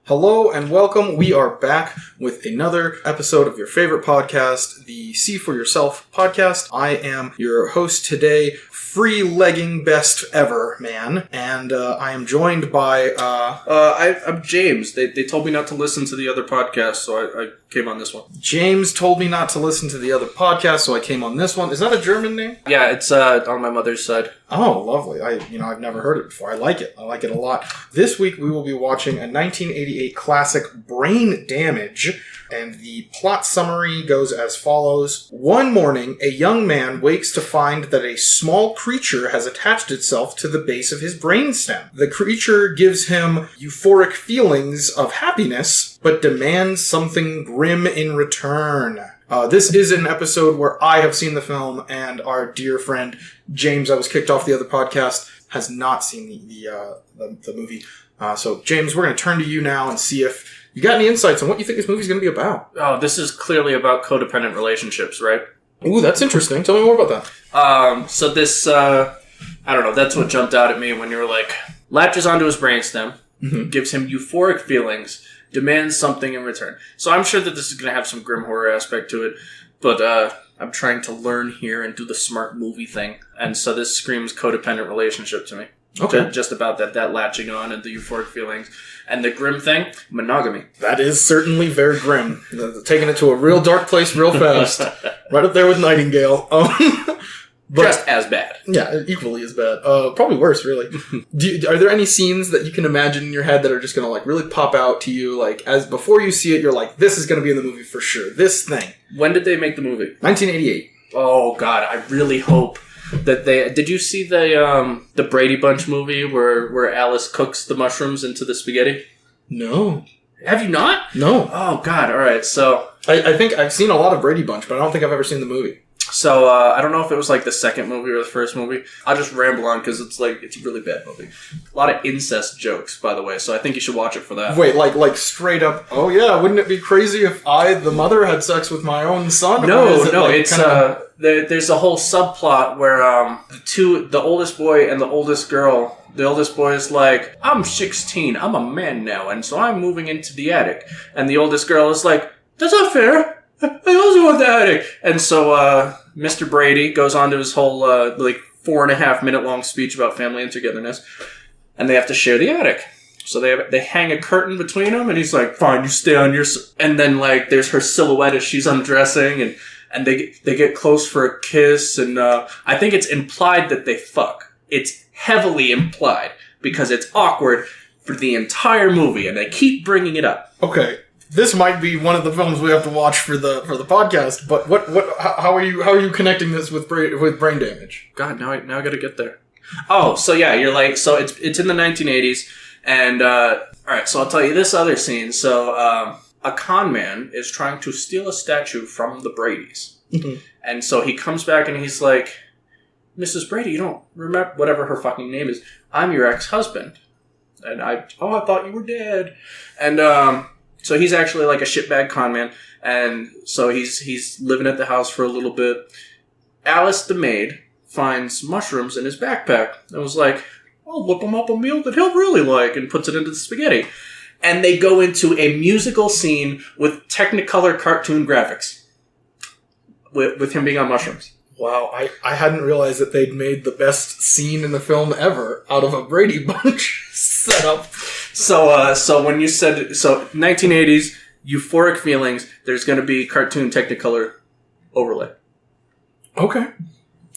Hello and welcome. We are back with another episode of your favorite podcast, the See For Yourself podcast. I am your host today, free-legging best ever man, and I am joined by... I'm James. They told me not to listen to the other podcast, so I came on this one. James told me not to listen to the other podcast, so I came on this one. Is that a German name? Yeah, it's on my mother's side. Oh, lovely. I've never heard it before. I like it. I like it a lot. This week we will be watching a 1988 classic, Brain Damage, and the plot summary goes as follows. One morning, a young man wakes to find that a small creature has attached itself to the base of his brainstem. The creature gives him euphoric feelings of happiness, but demands something grim in return. This is an episode where I have seen the film, and our dear friend James, I was kicked off the other podcast, has not seen the movie. So, James, we're going to turn to you now and see if you got any insights on what you think this movie's going to be about. Oh, this is clearly about codependent relationships, right? Ooh, that's interesting. Tell me more about that. So this, I don't know, that's what jumped out at me when you were like, latches onto his brainstem, gives him euphoric feelings, demands something in return. So I'm sure that this is going to have some grim horror aspect to it, but I'm trying to learn here and do the smart movie thing. And so this screams codependent relationship to me. Okay. Just about that latching on and the euphoric feelings. And the grim thing, monogamy. That is certainly very grim. Taking it to a real dark place real fast. Right up there with Nightingale. But, just as bad. Yeah, equally as bad. Probably worse, really. Are there any scenes that you can imagine in your head that are just going to really pop out to you? As before you see it, you're like, this is going to be in the movie for sure. This thing. When did they make the movie? 1988. Oh, God. I really hope that they... Did you see the Brady Bunch movie where Alice cooks the mushrooms into the spaghetti? No. Have you not? No. Oh, God. All right. So... I think I've seen a lot of Brady Bunch, but I don't think I've ever seen the movie. So, I don't know if it was the second movie or the first movie. I'll just ramble on because it's a really bad movie. A lot of incest jokes, by the way, so I think you should watch it for that. Wait, like straight up, oh yeah, wouldn't it be crazy if I, the mother, had sex with my own son? No, there's a whole subplot where the oldest boy and the oldest girl, the oldest boy is like, I'm 16, I'm a man now, and so I'm moving into the attic. And the oldest girl is like, that's not fair. I also want the attic. And so Mr. Brady goes on to his whole 4.5 minute long speech about family and togetherness, and they have to share the attic. So they hang a curtain between them, and he's like, fine, you stay on your... And then there's her silhouette as she's undressing, and they get close for a kiss, and I think it's implied that they fuck. It's heavily implied, because it's awkward for the entire movie, and they keep bringing it up. Okay. This might be one of the films we have to watch for the podcast, but how are you connecting this with Brain Damage? God, now I gotta get there. Oh, so yeah, you're so it's in the 1980s, and alright, so I'll tell you this other scene. So a con man is trying to steal a statue from the Bradys. Mm-hmm. And so he comes back and he's like, Mrs. Brady, you don't remember whatever her fucking name is. I'm your ex-husband. And I thought you were dead. And so he's actually a shitbag con man, and so he's living at the house for a little bit. Alice, the maid, finds mushrooms in his backpack and was like, I'll whip him up a meal that he'll really like, and puts it into the spaghetti. And they go into a musical scene with technicolor cartoon graphics with him being on mushrooms. Wow, I hadn't realized that they'd made the best scene in the film ever out of a Brady Bunch setup. So when you said 1980s euphoric feelings, there's going to be cartoon technicolor overlay. Okay.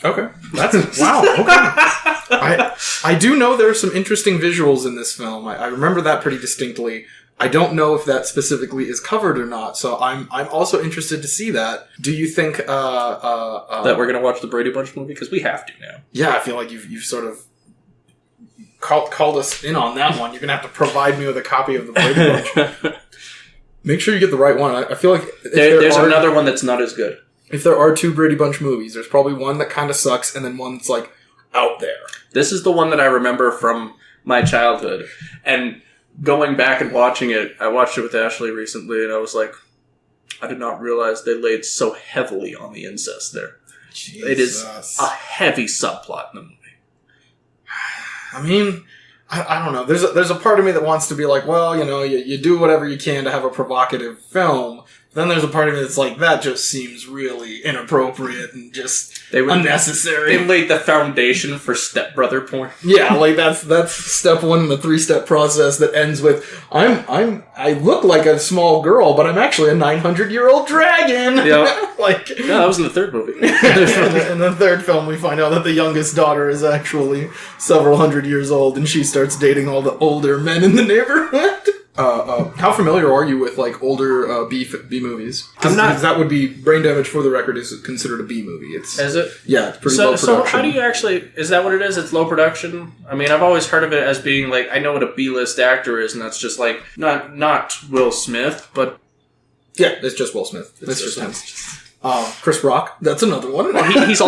That's wow. Okay. I do know there are some interesting visuals in this film. I remember that pretty distinctly. I don't know if that specifically is covered or not, so I'm also interested to see that. Do you think that we're going to watch the Brady Bunch movie? Because we have to now. Yeah, I feel like you've sort of called us in on that one. You're going to have to provide me with a copy of the Brady Bunch. Make sure you get the right one. I feel like there's another one that's not as good. If there are two Brady Bunch movies, there's probably one that kind of sucks and then one that's out there. This is the one that I remember from my childhood. And going back and watching it, I watched it with Ashley recently, and I was like, I did not realize they laid so heavily on the incest there. Jesus. It is a heavy subplot in the movie. I mean, I don't know. There's a part of me that wants to be like, well, you do whatever you can to have a provocative film. Then there's a part of me that's like, that just seems really inappropriate and just unnecessary. They laid the foundation for stepbrother porn. Yeah, like that's step one in the 3-step process that ends with, I look like a small girl, but I'm actually a 900-year-old dragon. Yeah. No, that was in the third movie. In the third film, we find out that the youngest daughter is actually several hundred years old, and she starts dating all the older men in the neighborhood. How familiar are you with like older B movies? I'm not. Because that would be Brain Damage, for the record, is considered a B movie. Is it? Yeah, it's pretty low production. So how do you actually? Is that what it is? It's low production. I mean, I've always heard of it as being like, I know what a B-list actor is, and that's just like not Will Smith, but yeah, it's just Will Smith. It's just him. Chris Rock, that's another one. Well, he's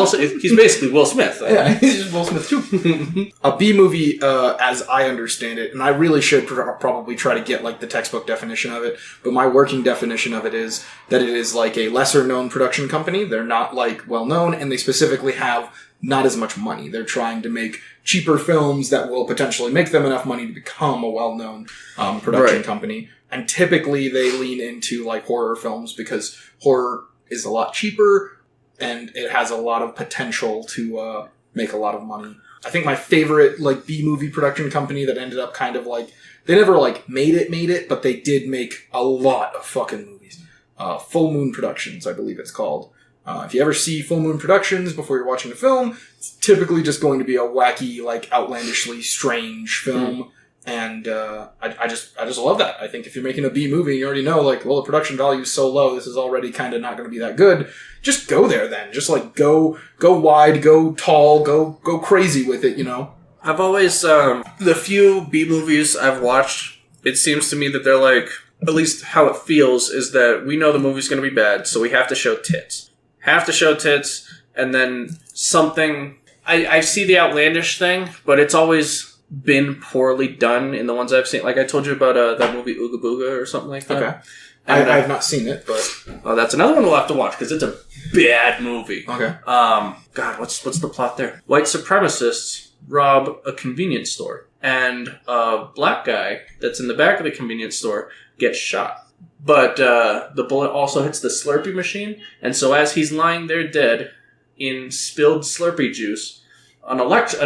basically Will Smith. Yeah, he's just Will Smith too. A B movie, as I understand it, and I really should probably try to get like the textbook definition of it, but my working definition of it is that it is like a lesser known production company. They're not like well known, and they specifically have not as much money. They're trying to make cheaper films that will potentially make them enough money to become a well known production company. And typically they lean into like horror films because horror is a lot cheaper, and it has a lot of potential to make a lot of money. I think my favorite like B-movie production company that ended up kind of like, they never like made it, but they did make a lot of fucking movies. Full Moon Productions, I believe it's called. If you ever see Full Moon Productions before you're watching the film, it's typically just going to be a wacky, like outlandishly strange film. And I just love that. I think if you're making a B movie, you already know, like, well, the production value is so low, this is already kind of not going to be that good. Just go there then. Just like go wide, go tall, go crazy with it, I've always the few B movies I've watched, it seems to me that they're like, at least how it feels is that we know the movie's going to be bad, so we have to show tits. And then something. I see the outlandish thing, but it's always been poorly done in the ones I've seen. Like I told you about that movie Ooga Booga or something like that. Okay. I have not seen it, but that's another one we'll have to watch because it's a bad movie. Okay. God, what's the plot there? White supremacists rob a convenience store, and a black guy that's in the back of the convenience store gets shot. But the bullet also hits the Slurpee machine, and so as he's lying there dead in spilled Slurpee juice, an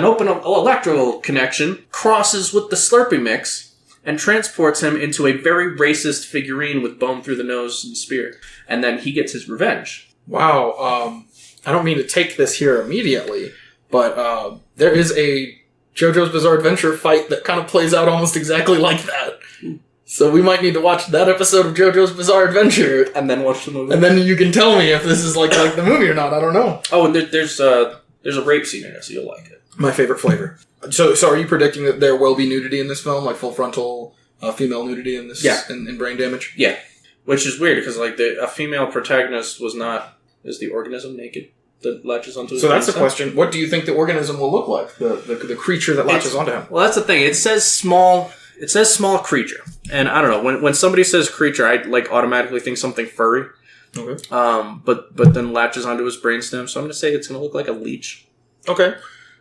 open electrical connection crosses with the Slurpee mix and transports him into a very racist figurine with bone through the nose and spear. And then he gets his revenge. Wow. I don't mean to take this here immediately, but there is a JoJo's Bizarre Adventure fight that kind of plays out almost exactly like that. So we might need to watch that episode of JoJo's Bizarre Adventure. And then watch the movie. And then you can tell me if this is like the movie or not. I don't know. Oh, and there's a rape scene in it, so you'll like it. My favorite flavor. So are you predicting that there will be nudity in this film, like full frontal female nudity in this? Yeah. In Brain Damage? Yeah. Which is weird, because like a female protagonist is the organism naked that latches onto his So that's the question. What do you think the organism will look like? The creature that latches onto him? Well, that's the thing. It says small creature. And I don't know, when somebody says creature, I like automatically think something furry. Okay. But then latches onto his brainstem, so I'm going to say it's going to look like a leech. Okay.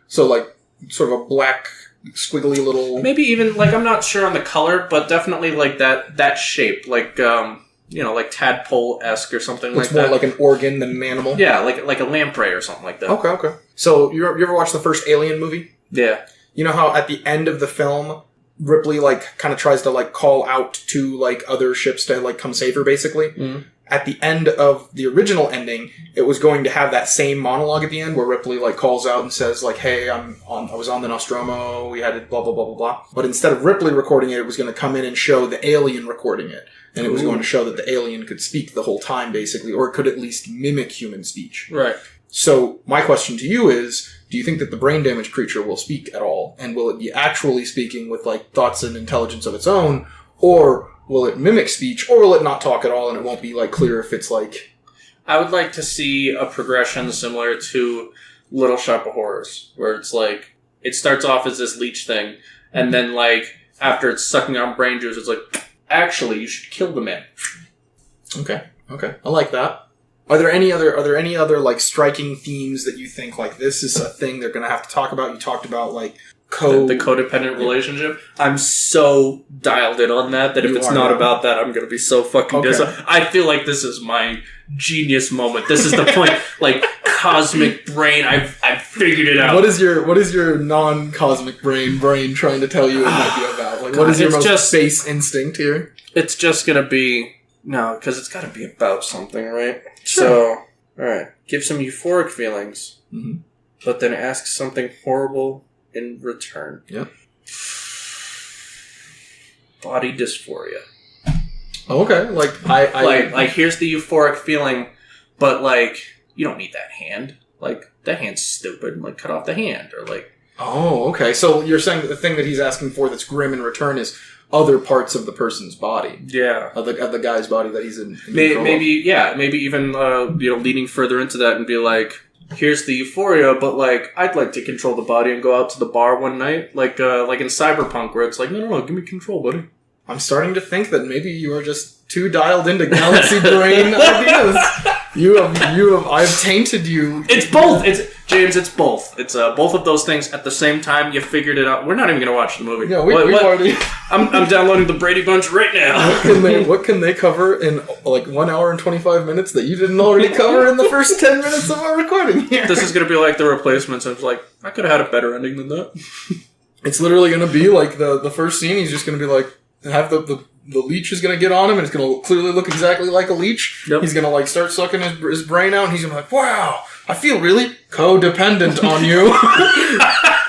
So, like, sort of a black, squiggly little... Maybe even, like, I'm not sure on the color, but definitely, like, that shape. Like, like tadpole-esque or something like that. It's more like an organ than an animal? Yeah, like a lamprey or something like that. Okay. So, you ever watch the first Alien movie? Yeah. You know how at the end of the film, Ripley, like, kind of tries to, like, call out to, like, other ships to, like, come save her, basically? Mm-hmm. At the end of the original ending, it was going to have that same monologue at the end where Ripley like calls out and says like, "Hey, I was on the Nostromo. We had it, blah blah blah blah blah." But instead of Ripley recording it, it was going to come in and show the alien recording it, and it was going to show that the alien could speak the whole time, basically, or could at least mimic human speech. Right. So my question to you is: do you think that the brain damaged creature will speak at all, and will it be actually speaking with like thoughts and intelligence of its own, or will it mimic speech, or will it not talk at all, and it won't be, like, clear if it's, like... I would like to see a progression similar to Little Shop of Horrors, where it's, like, it starts off as this leech thing, and then, like, after it's sucking on brain juice, it's like, actually, you should kill the man. Okay. I like that. Are there any other, like, striking themes that you think, like, this is a thing they're gonna have to talk about? You talked about, like, the codependent relationship. I'm so dialed in on that if it's not about that, I'm going to be so fucking disappointed. I feel like this is my genius moment. This is the point. Like, cosmic brain, I've figured it out. What is your non-cosmic brain trying to tell you it might be about? Like, what is your most base instinct here? It's just going to be... No, because it's got to be about something, right? Sure. So, alright. Give some euphoric feelings, but then ask something horrible in return. Yeah. Body dysphoria. Okay, like here's the euphoric feeling, but like you don't need that hand. Like that hand's stupid. Like cut off the hand or like. Oh, okay. So you're saying that the thing that he's asking for that's grim in return is other parts of the person's body. Yeah, of the guy's body that he's in. Maybe even leading further into that and be like. Here's the euphoria, but like I'd like to control the body and go out to the bar one night, like in Cyberpunk, where it's like, no, give me control, buddy. I'm starting to think that maybe you are just too dialed into galaxy brain ideas. I've tainted you. It's both. It's both. It's both of those things at the same time. You figured it out. We're not even going to watch the movie. Yeah, we've already... I'm downloading the Brady Bunch right now. What can they cover in like 1 hour and 25 minutes that you didn't already cover in the first 10 minutes of our recording here? This is going to be like The Replacements. I was like, I could have had a better ending than that. It's literally going to be like the first scene. He's just going to be like, have the leech is going to get on him, and it's going to clearly look exactly like a leech. Yep. He's going to like start sucking his brain out, and he's going to be like, wow, I feel really codependent on you.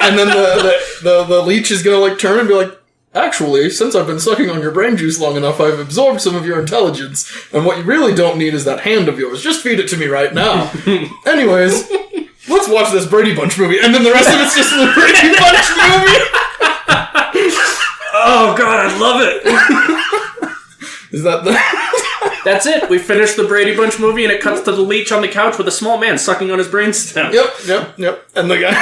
And then the leech is going to like turn and be like, actually, since I've been sucking on your brain juice long enough, I've absorbed some of your intelligence, and what you really don't need is that hand of yours. Just feed it to me right now. Anyways, let's watch this Brady Bunch movie, and then the rest of it's just the Brady Bunch movie. Oh god, I love it. Is that the... That's it. We finished the Brady Bunch movie, and it cuts to the leech on the couch with a small man sucking on his brainstem. Yep. And the guy,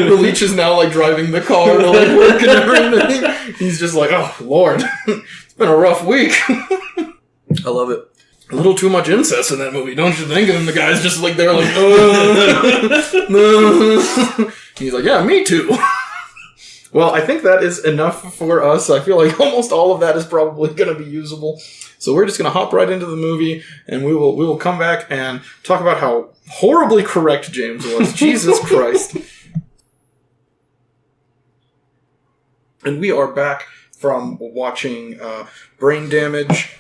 the leech is now like driving the car to like work and everything. He's just like, oh Lord, it's been a rough week. I love it. A little too much incest in that movie, don't you think? And then the guy's just like there, like, He's like, yeah, me too. Well, I think that is enough for us. I feel like almost all of that is probably going to be usable. So we're just going to hop right into the movie, and we will come back and talk about how horribly correct James was. Jesus Christ. And we are back from watching Brain Damage.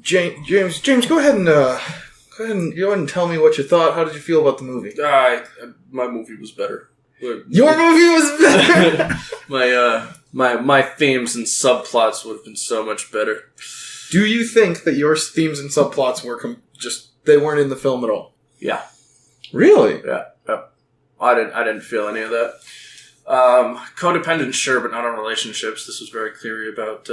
James, go ahead and tell me what you thought. How did you feel about the movie? My movie was better. Your movie was better. My themes and subplots would have been so much better. Do you think that your themes and subplots were they weren't in the film at all? Yeah. Really? Yeah. I didn't feel any of that. Codependent, sure, but not on relationships. This was very clearly about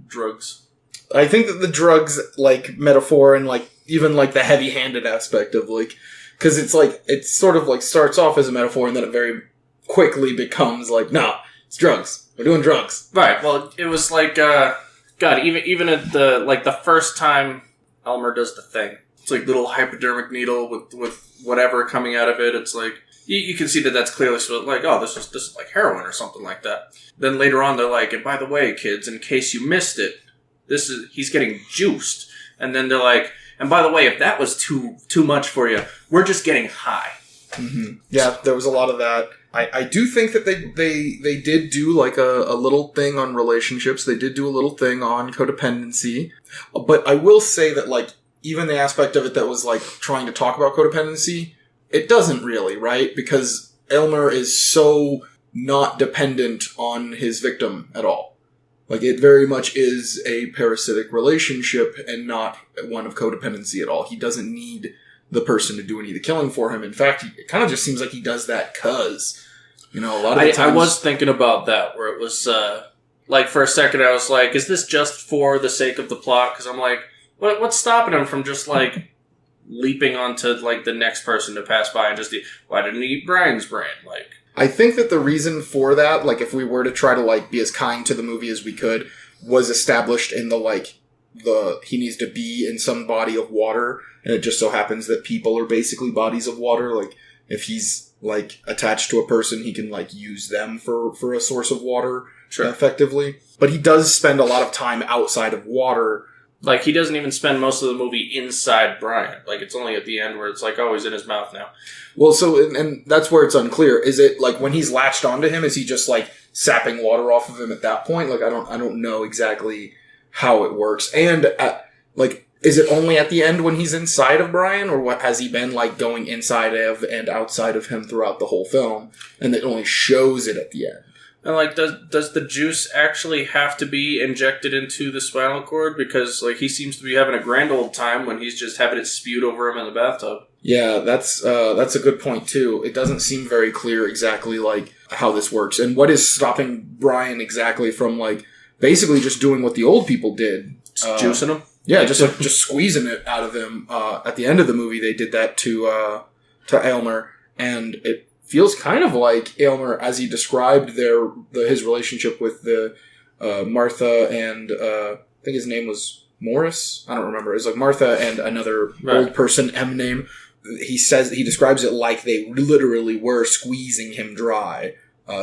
drugs. I think that the drugs, like, metaphor and, like, even, like, the heavy-handed aspect of, like... Because it's, like, it sort of, like, starts off as a metaphor and then it very quickly becomes, like, no, it's drugs. We're doing drugs. Right. Well, it was, like, God, even at the first time Elmer does the thing, it's, like, little hypodermic needle with whatever coming out of it. It's, like... You can see that that's clearly like, oh, this is like heroin or something like that. Then later on, they're like, and by the way, kids, in case you missed it, he's getting juiced. And then they're like, and by the way, if that was too much for you, we're just getting high. Mm-hmm. Yeah, there was a lot of that. I do think that they did do like a little thing on relationships. They did do a little thing on codependency. But I will say that like even the aspect of it that was like trying to talk about codependency, it doesn't really, right? Because Elmer is so not dependent on his victim at all. Like, it very much is a parasitic relationship and not one of codependency at all. He doesn't need the person to do any of the killing for him. In fact, it kind of just seems like he does that because, a lot of the times... I was thinking about that, where it was, like, for a second I was like, is this just for the sake of the plot? Because I'm like, what's stopping him from just, like... leaping onto, like, the next person to pass by and just why didn't he eat Brian's brain? Like, I think that the reason for that, like, if we were to try to, like, be as kind to the movie as we could, was established in he needs to be in some body of water, and it just so happens that people are basically bodies of water. Like, if he's like attached to a person, he can like use them for a source of water effectively. But he does spend a lot of time outside of water. Like, he doesn't even spend most of the movie inside Brian. Like, it's only at the end where it's like, oh, he's in his mouth now. Well, so, and that's where it's unclear. Is it, like, when he's latched onto him, is he just, like, sapping water off of him at that point? Like, I don't know exactly how it works. And, like, is it only at the end when he's inside of Brian? Or what has he been, like, going inside of and outside of him throughout the whole film? And it only shows it at the end. And, like, does the juice actually have to be injected into the spinal cord? Because, like, he seems to be having a grand old time when he's just having it spewed over him in the bathtub. Yeah, that's a good point, too. It doesn't seem very clear exactly, like, how this works. And what is stopping Brian exactly from, like, basically just doing what the old people did. Juicing him? Yeah, just squeezing it out of him. At the end of the movie, they did that to Aylmer, and it feels kind of like Aylmer, as he described his relationship with the Martha and I think his name was Morris. I don't remember. It was like Martha and another old person M name. He describes it like they literally were squeezing him dry.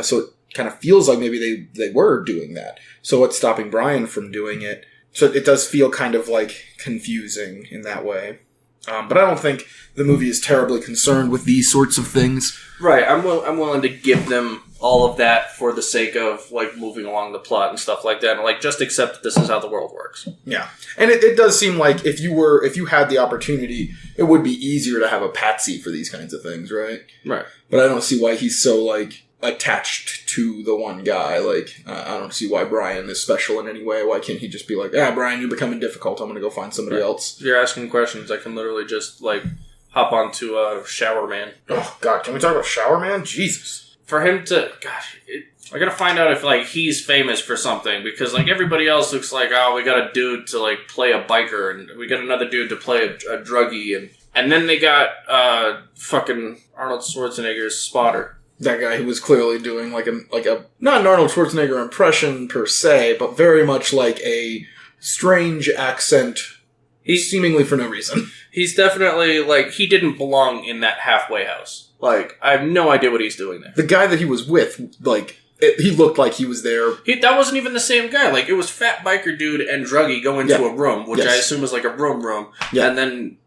So it kind of feels like maybe they were doing that. So what's stopping Brian from doing it? So it does feel kind of like confusing in that way. But I don't think the movie is terribly concerned with these sorts of things. Right, I'm willing to give them all of that for the sake of, like, moving along the plot and stuff like that. And, like, just accept that this is how the world works. Yeah. And it does seem like if you had the opportunity, it would be easier to have a patsy for these kinds of things, right? Right. But I don't see why he's so, like, attached to the one guy. Like, I don't see why Brian is special in any way. Why can't he just be like, Brian, you're becoming difficult. I'm going to go find somebody else. If you're asking questions, I can literally just, like, hop onto a Shower Man. Oh, God. Can we talk about Shower Man? Jesus. For him to... Gosh, I gotta find out if, like, he's famous for something. Because, like, everybody else looks like, oh, we got a dude to, like, play a biker. And we got another dude to play a druggie. And then they got fucking Arnold Schwarzenegger's Spotter. That guy who was clearly doing like a not an Arnold Schwarzenegger impression per se, but very much like a strange accent, seemingly for no reason. He's definitely, like, he didn't belong in that halfway house. Like, I have no idea what he's doing there. The guy that he was with, like, he looked like he was there. That wasn't even the same guy. Like, it was fat biker dude and druggie go into a room, which I assume is like a room. Yeah. And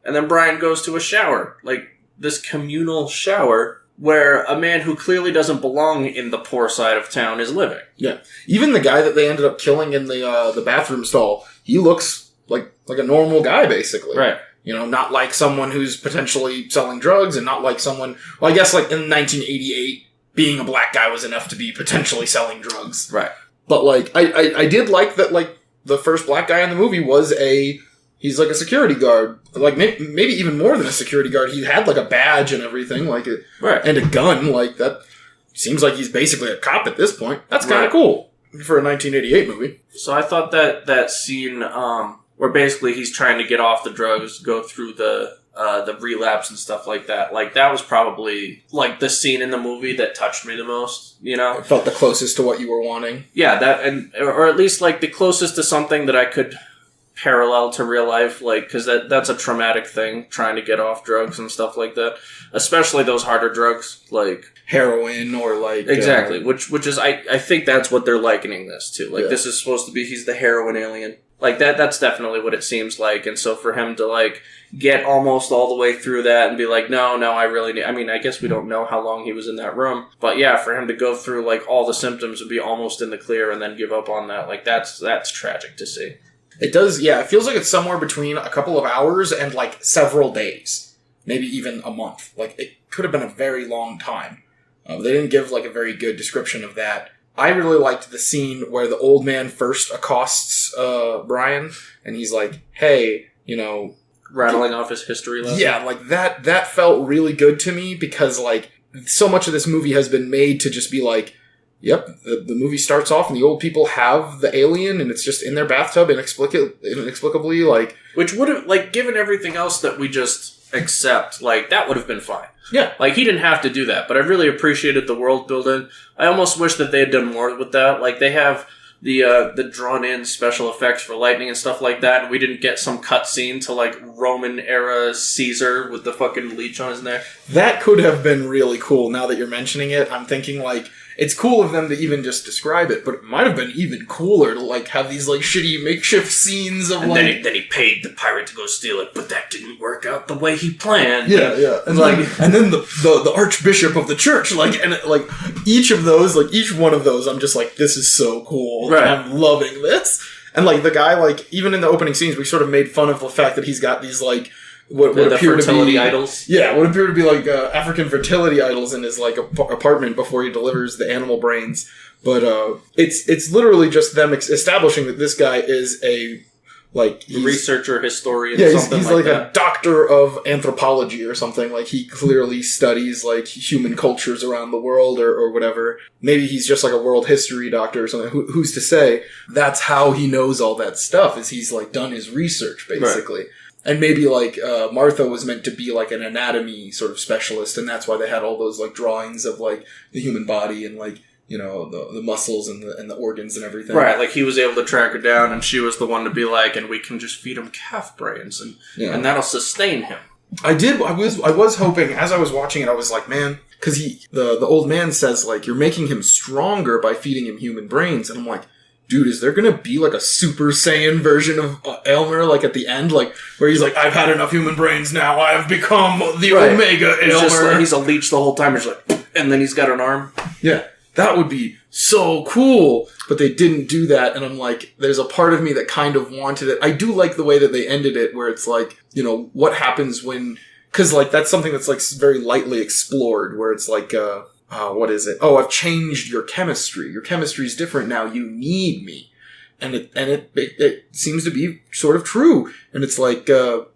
then Brian goes to a shower. Like, this communal shower where a man who clearly doesn't belong in the poor side of town is living. Yeah. Even the guy that they ended up killing in the bathroom stall, he looks like a normal guy, basically. Right. You know, not like someone who's potentially selling drugs, and not like someone... Well, I guess, like, in 1988, being a black guy was enough to be potentially selling drugs. Right. But, like, I did like that, like, the first black guy in the movie was he's like a security guard. Like, maybe even more than a security guard. He had, like, a badge and everything, like, and a gun. Like, that seems like he's basically a cop at this point. That's kind of cool for a 1988 movie. So I thought that scene, where basically he's trying to get off the drugs, go through the relapse and stuff like that. Like, that was probably, like, the scene in the movie that touched me the most, you know? It felt the closest to what you were wanting. Yeah, or at least, like, the closest to something that I could parallel to real life, like, because that's a traumatic thing, trying to get off drugs and stuff like that, especially those harder drugs like heroin or like exactly, which is I think that's what they're likening this to. Like, this is supposed to be he's the heroin alien, like that's definitely what it seems like. And so for him to, like, get almost all the way through that and be like, no, I really need, I mean, I guess we don't know how long he was in that room, but yeah, for him to go through, like, all the symptoms and be almost in the clear and then give up on that, like, that's tragic to see. It does, yeah. It feels like it's somewhere between a couple of hours and, like, several days. Maybe even a month. Like, it could have been a very long time. They didn't give, like, a very good description of that. I really liked the scene where the old man first accosts Brian, and he's like, hey, you know... Rattling off his history lesson? Yeah, like, that felt really good to me, because, like, so much of this movie has been made to just be like, yep, the movie starts off and the old people have the alien and it's just in their bathtub inexplicably, like... Which would have, like, given everything else that we just accept, like, that would have been fine. Yeah. Like, he didn't have to do that, but I really appreciated the world building. I almost wish that they had done more with that. Like, they have the drawn in special effects for lightning and stuff like that, and we didn't get some cutscene to like Roman era Caesar with the fucking leech on his neck. That could have been really cool. Now that you're mentioning it, I'm thinking like it's cool of them to even just describe it, but it might have been even cooler to like have these like shitty makeshift scenes of and like. Then he paid the pirate to go steal it, but that didn't work out the way he planned. Yeah. And then the archbishop of the church, each one of those, I'm just like, this is so cool. Right. I'm loving this. And like the guy, like even in the opening scenes, we sort of made fun of the fact that he's got these like. What appear fertility to be idols? Yeah, what appear to be like African fertility idols in his like apartment before he delivers the animal brains. But it's literally just them establishing that this guy is a researcher, historian. Yeah, something he's like a doctor of anthropology or something. Like he clearly studies like human cultures around the world or whatever. Maybe he's just like a world history doctor or something. Who's to say? That's how he knows all that stuff. Is he's like done his research basically. Right. And maybe, like, Martha was meant to be, like, an anatomy sort of specialist, and that's why they had all those, like, drawings of, like, the human body and, like, you know, the muscles and the organs and everything. Right, like, he was able to track her down, and she was the one to be like, and we can just feed him calf brains, and that'll sustain him. I was hoping, as I was watching it, I was like, man, because the old man says, like, you're making him stronger by feeding him human brains, and I'm like, dude, is there gonna be like a Super Saiyan version of Aylmer, like at the end, like where he's like, I've had enough human brains now, I have become the Omega Aylmer. He's a leech the whole time, he's like, and then he's got an arm. Yeah, that would be so cool, but they didn't do that, and I'm like, there's a part of me that kind of wanted it. I do like the way that they ended it, where it's like, you know, what happens when, because like that's something that's like very lightly explored, where it's like, what is it? Oh, I've changed your chemistry. Your chemistry's different now. You need me. And it seems to be sort of true. And it's like,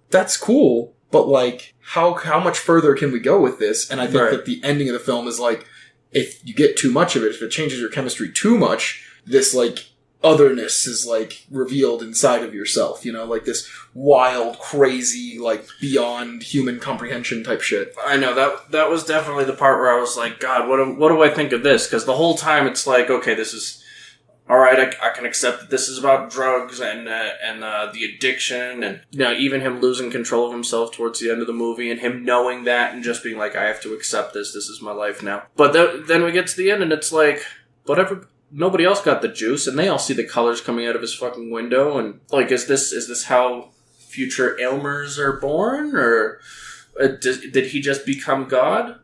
that's cool, but like, how much further can we go with this? And I think that the ending of the film is like, if you get too much of it, if it changes your chemistry too much, this like, otherness is like revealed inside of yourself, you know, like this wild, crazy, like beyond human comprehension type shit. I know that was definitely the part where I was like, God, what do I think of this? Because the whole time it's like, okay, this is all right. I can accept that this is about drugs and the addiction, and you know, even him losing control of himself towards the end of the movie, and him knowing that and just being like, I have to accept this. This is my life now. But then we get to the end, and it's like, whatever. Nobody else got the juice, and they all see the colors coming out of his fucking window, and like, is this how future Aylmers are born, or did he just become God?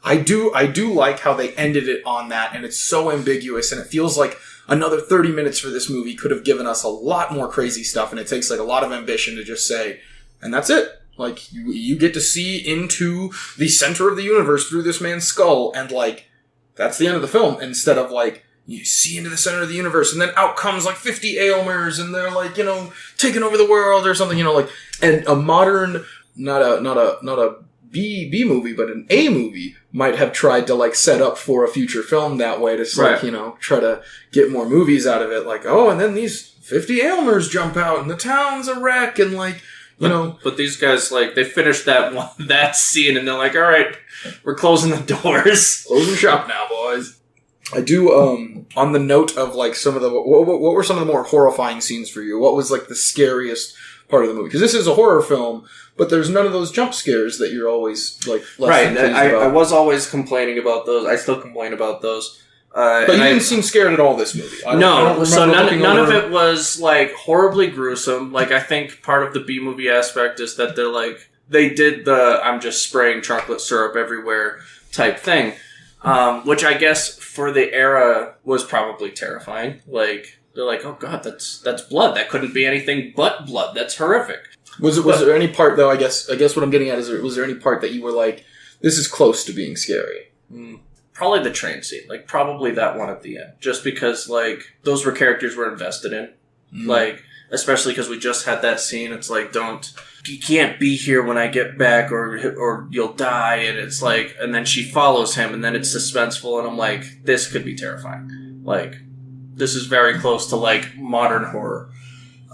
I do like how they ended it on that, and it's so ambiguous, and it feels like another 30 minutes for this movie could have given us a lot more crazy stuff, and it takes like a lot of ambition to just say, and that's it. Like, you get to see into the center of the universe through this man's skull, and like, that's the end of the film, instead of like, you see into the center of the universe, and then out comes like 50 Aylmers, and they're like, you know, taking over the world or something, you know, like, and a modern, not a B movie, but an A movie might have tried to like set up for a future film that way to like, you know, try to get more movies out of it. Like, oh, and then these 50 Aylmers jump out, and the town's a wreck, and like, you know. But these guys, like, they finished that scene, and they're like, all right, we're closing the doors. Closing shop now, boys. I do, on the note of, like, some of the... What were some of the more horrifying scenes for you? What was, like, the scariest part of the movie? Because this is a horror film, but there's none of those jump scares that you're always, like, less than pleased about. I was always complaining about those. I still complain about those. But you didn't seem scared at all this movie. No, so none of it was, like, horribly gruesome. Like, I think part of the B-movie aspect is that they're, like... They did the I'm just spraying chocolate syrup everywhere type thing. Which I guess for the era was probably terrifying. Like, they're like, oh god, that's blood. That couldn't be anything but blood. That's horrific. Was there any part, though, I guess what I'm getting at is, was there any part that you were like, this is close to being scary? Probably the train scene. Like, probably that one at the end. Just because, like, those were characters we're invested in. Like, especially because we just had that scene. It's like, you can't be here when I get back or you'll die. And it's like, and then she follows him, and then it's suspenseful, and I'm like, this could be terrifying. Like, this is very close to, like, modern horror.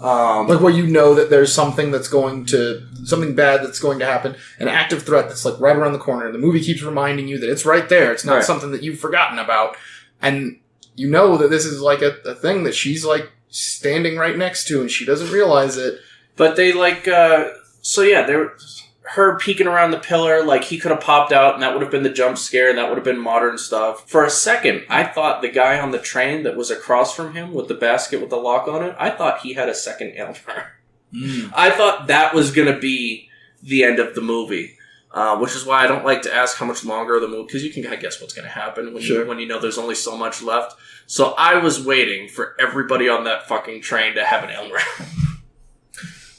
Like, where you know that there's something bad that's going to happen, an active threat that's, like, right around the corner. The movie keeps reminding you that it's right there. It's not something that you've forgotten about. And you know that this is like a thing that she's like standing right next to and she doesn't realize it. But they her peeking around the pillar, like he could have popped out and that would have been the jump scare and that would have been modern stuff. For a second, I thought the guy on the train that was across from him with the basket with the lock on it, I thought he had a second Aylmer. I thought that was going to be the end of the movie, which is why I don't like to ask how much longer the movie, because you can kind of guess what's going to happen when you know there's only so much left. So I was waiting for everybody on that fucking train to have an Aylmer.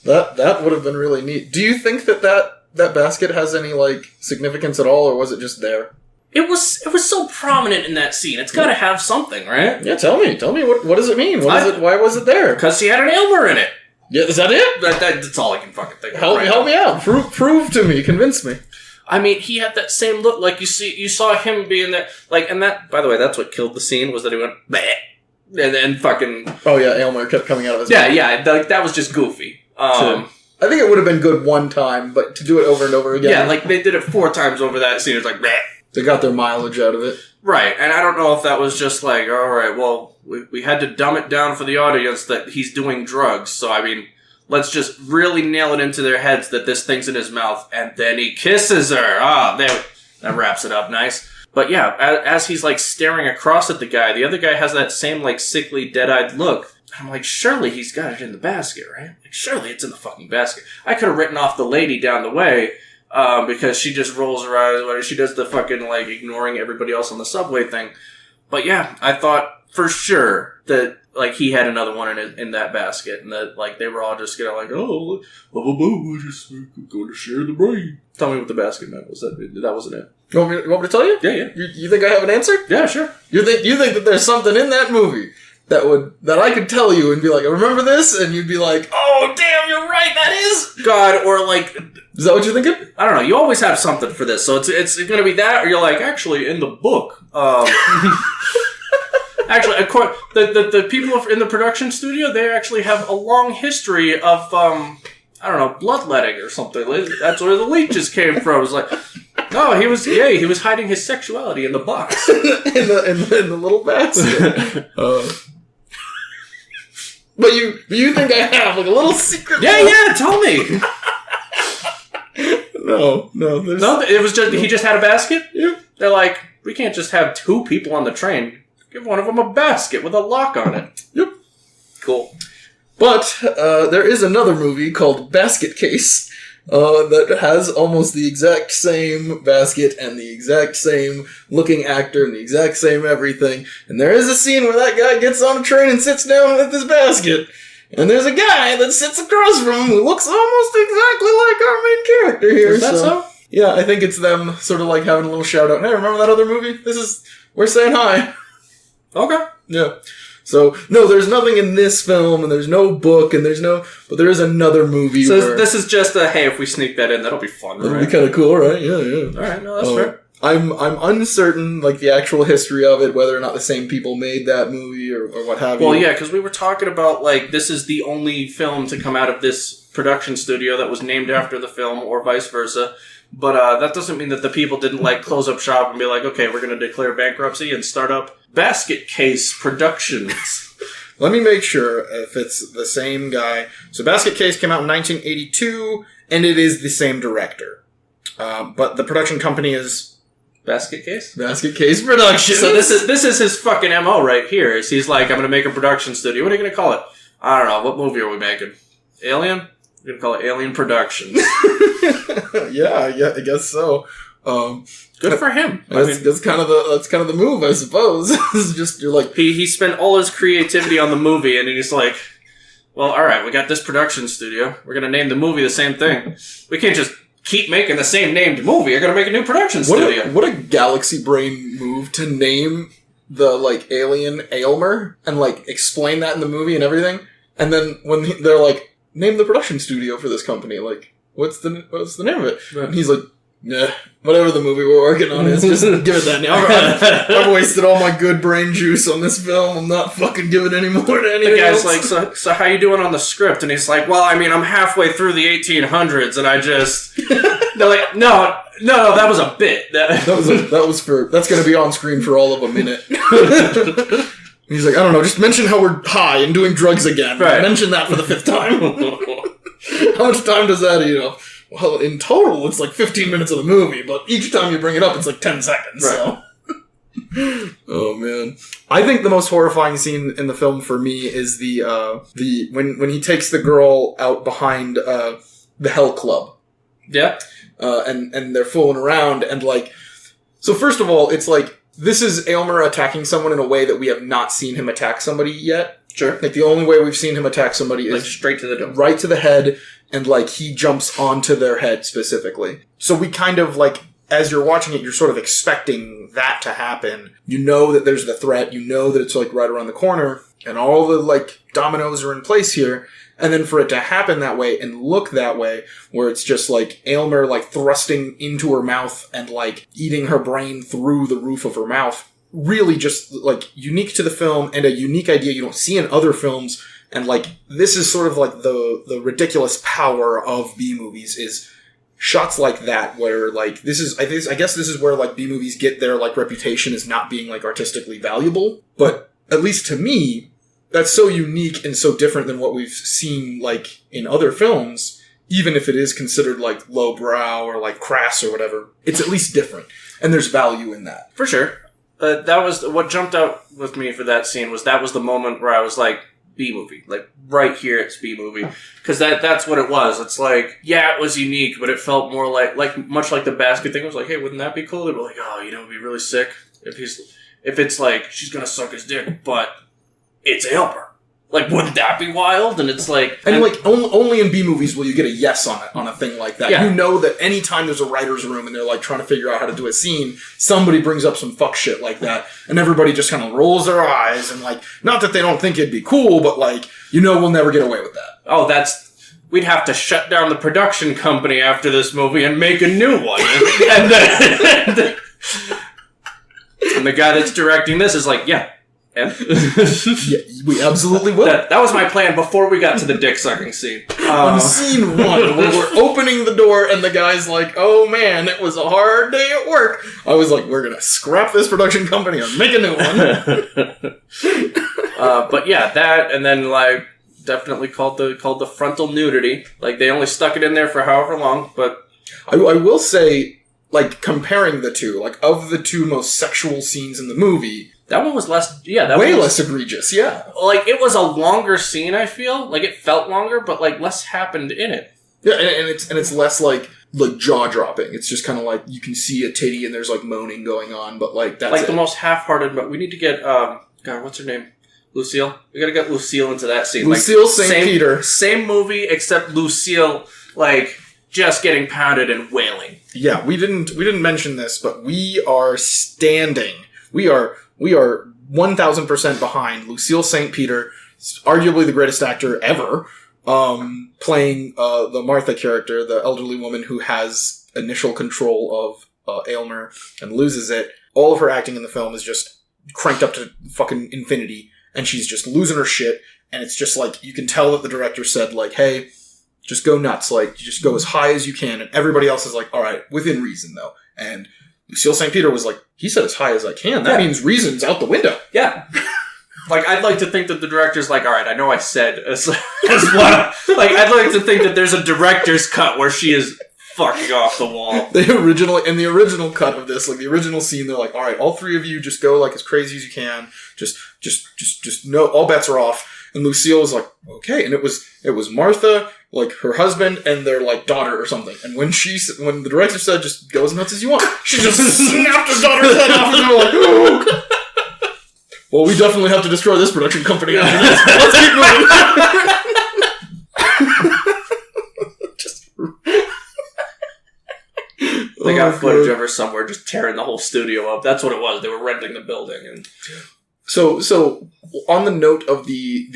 That would have been really neat. Do you think that basket has any like significance at all, or was it just there? It was so prominent in that scene. It's got to have something, right? Yeah, tell me what does it mean? Why was it there? Because he had an Aylmer in it. Yeah, is that it? That's all I can fucking think of. Help me out. Prove to me. Convince me. I mean, he had that same look. Like you saw him being there. Like, and that, by the way, that's what killed the scene, was that he went bleh, and then fucking. Oh yeah, Aylmer kept coming out of his mouth. Yeah. That was just goofy. Sure. I think it would have been good one time, but to do it over and over again. Yeah, like they did it 4 times over that scene. It was like bleh. They got their mileage out of it. Right, and I don't know if that was just like, all right, well, we had to dumb it down for the audience that he's doing drugs. So I mean, let's just really nail it into their heads that this thing's in his mouth, and then he kisses her. That wraps it up nice. But yeah, as he's like staring across at the other guy has that same like sickly, dead-eyed look. I'm like, surely he's got it in the basket, right? Like, surely it's in the fucking basket. I could have written off the lady down the way because she just rolls her eyes. She does the fucking like ignoring everybody else on the subway thing. But yeah, I thought for sure that like he had another one in that basket, and that like they were all just gonna like, oh, blah blah blah, we're just going to share the brain. Tell me what the basket meant. That wasn't it? You want me to tell you? Yeah. You think I have an answer? Yeah, sure. You think that there's something in that movie that I could tell you and be like, I remember this, and you'd be like, oh damn, you're right, that is God, or like, is that what you're thinking? I don't know. You always have something for this, so it's going to be that, or you're like, actually, in the book, actually, the people in the production studio, they actually have a long history of I don't know, bloodletting or something. That's where the leeches came from. It was like, no, he was gay. He was hiding his sexuality in the box, in the little basket. But you think I have like a little secret? Yeah. Tell me. No. It was just he just had a basket. Yeah. They're like, we can't just have 2 people on the train. Give one of them a basket with a lock on it. Yep. Cool. But there is another movie called Basket Case that has almost the exact same basket and the exact same looking actor and the exact same everything. And there is a scene where that guy gets on a train and sits down with his basket. And there's a guy that sits across from him who looks almost exactly like our main character here. Is that so? Yeah, I think it's them sort of like having a little shout out. Hey, remember that other movie? We're saying hi. Okay. Yeah. So, no, there's nothing in this film, and there's no book, but there is another movie. So this is just hey, if we sneak that in, that'll be fun, that'll be kind of cool, right? Yeah. Alright, no, that's fair. I'm uncertain, like, the actual history of it, whether or not the same people made that movie, or what have you. Well, yeah, because we were talking about, like, this is the only film to come out of this production studio that was named after the film, or vice versa. But that doesn't mean that the people didn't, like, close up shop and be like, okay, we're going to declare bankruptcy and start up Basket Case Productions. Let me make sure if it's the same guy. So Basket Case came out in 1982, and it is the same director. But the production company is... Basket Case? Basket Case Productions. So this is his fucking MO right here. Is he's like, I'm going to make a production studio. What are you going to call it? I don't know. What movie are we making? Alien? We're going to call it Alien Productions. yeah, I guess so. Good for him. That's kind of the move, I suppose. It's just you're like he spent all his creativity on the movie, and he's like, well, all right, we got this production studio. We're gonna name the movie the same thing. We can't just keep making the same named movie. You're gonna make a new production studio. What a galaxy brain move to name the like alien Aylmer and like explain that in the movie and everything, and then when they're like, name the production studio for this company, like what's the name of it? Right. And he's like, nah, whatever the movie we're working on is, just give it that now. I've wasted all my good brain juice on this film. I'm not fucking giving any more to anything else. The guy's like, so how you doing on the script? And he's like, well, I mean, I'm halfway through the 1800s, and I just... They're like, no, that was a bit. That's going to be on screen for all of a minute. he's like, I don't know, just mention how we're high and doing drugs again. Right. Mention that for the 5th time. How much time does that eat up? Well, in total, it's like 15 minutes of the movie, but each time you bring it up, it's like 10 seconds. Right. So. Oh man, I think the most horrifying scene in the film for me is the when he takes the girl out behind the Hell Club. Yeah. And they're fooling around and like, so first of all, it's like this is Aylmer attacking someone in a way that we have not seen him attack somebody yet. Sure. Like the only way we've seen him attack somebody like is straight to the dome. Right to the head, and like he jumps onto their head specifically. So we kind of like, as you're watching it, you're sort of expecting that to happen. You know that there's the threat. You know that it's like right around the corner, and all the like dominoes are in place here. And then for it to happen that way and look that way, where it's just like Aylmer like thrusting into her mouth and like eating her brain through the roof of her mouth, really just like unique to the film and a unique idea you don't see in other films. And like this is sort of like the ridiculous power of B movies is shots like that, where like this is, I guess this is where like B movies get their like reputation as not being like artistically valuable, but at least to me, that's so unique and so different than what we've seen like in other films, even if it is considered like lowbrow or like crass or whatever. It's at least different, and there's value in that for sure. That was what jumped out with me for that scene. That was the moment where I was like, B movie, like right here it's B movie, because that's what it was. It's like, yeah, it was unique, but it felt more like much like the basket thing. It was like, hey, wouldn't that be cool? They'd be like, oh, you know, it'd be really sick if it's like she's gonna suck his dick, but it's Aylmer. Like, wouldn't that be wild? And it's like... And like, only in B movies will you get a yes on it, on a thing like that. Yeah. You know that anytime there's a writer's room and they're like trying to figure out how to do a scene, somebody brings up some fuck shit like that, and everybody just kind of rolls their eyes, and like, not that they don't think it'd be cool, but like, you know we'll never get away with that. Oh, we'd have to shut down the production company after this movie and make a new one. and the guy that's directing this is like, yeah, yeah, we absolutely will. That was my plan before we got to the dick sucking scene. On scene 1, where we're opening the door and the guy's like, oh man, it was a hard day at work. I was like, we're gonna scrap this production company and make a new one. But yeah, that, and then like, definitely called the frontal nudity. Like, they only stuck it in there for however long, but... I will say, like, comparing the two, like, of the two most sexual scenes in the movie... That one was less... Yeah, way less egregious, yeah. Like, it was a longer scene, I feel. Like, it felt longer, but, like, less happened in it. Yeah, and it's less, like jaw-dropping. It's just kind of like, you can see a titty and there's, like, moaning going on, but, like, that's like, the most half-hearted... But we need to get... God, what's her name? Lucille? We gotta get Lucille into that scene. Lucille St. Peter. Same movie, except Lucille, like, just getting pounded and wailing. Yeah, we didn't mention this, but we are standing. We are 1,000% behind Lucille St. Peter, arguably the greatest actor ever, playing the Martha character, the elderly woman who has initial control of Aylmer and loses it. All of her acting in the film is just cranked up to fucking infinity, and she's just losing her shit, and it's just like, you can tell that the director said, like, hey, just go nuts, like, just go as high as you can, and everybody else is like, alright, within reason, though. And Lucille St. Peter was like, he said as high as I can. That means reason's out the window. Yeah. Like, I'd like to think that the director's like, alright, I know I said as well. Like, I'd like to think that there's a director's cut where she is fucking off the wall. In the original cut of this, like the original scene, they're like, alright, all three of you just go like as crazy as you can. Just no, all bets are off. And Lucille was like, okay. And it was Martha, like her husband, and their like daughter or something. And when the director said, just go as nuts as you want, she just snapped her daughter's head off, and they were like, ooh. Well, we definitely have to destroy this production company after this. Let's keep moving. They got footage of her somewhere just tearing the whole studio up. That's what it was. They were renting the building. And So on the note of the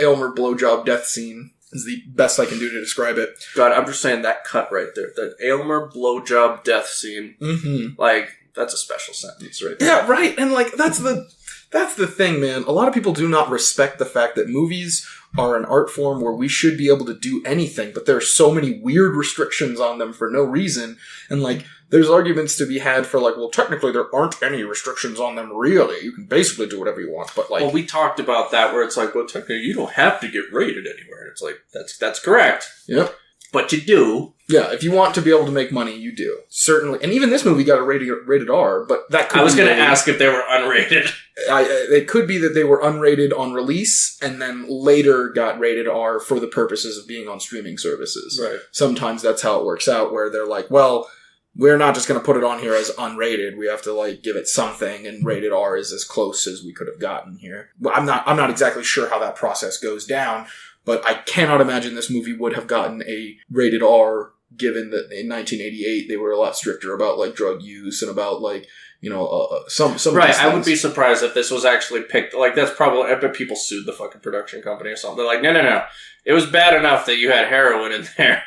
Aylmer blowjob death scene is the best I can do to describe it. God, I'm just saying that cut right there. That Aylmer blowjob death scene. Mm-hmm. Like, that's a special sentence right there. Yeah, right. And like, that's the thing, man. A lot of people do not respect the fact that movies are an art form where we should be able to do anything, but there are so many weird restrictions on them for no reason. And like, there's arguments to be had for like, well, technically there aren't any restrictions on them really. You can basically do whatever you want, but like... Well, we talked about that where it's like, well, technically you don't have to get rated anywhere. It's like, that's correct. Yep. But you do. Yeah, if you want to be able to make money, you do. Certainly. And even this movie got a rated R, but that could I was going to ask if they were unrated. It could be that they were unrated on release and then later got rated R for the purposes of being on streaming services. Right. Sometimes that's how it works out, where they're like, well, we're not just going to put it on here as unrated. We have to like give it something, and rated R is as close as we could have gotten here. Well, I'm not exactly sure how that process goes down, but I cannot imagine this movie would have gotten a rated R, given that in 1988 they were a lot stricter about like drug use and about like, you know, some right. I would be surprised if this was actually picked. Like, that's probably, I bet people sued the fucking production company or something. They're like, no. It was bad enough that you had heroin in there.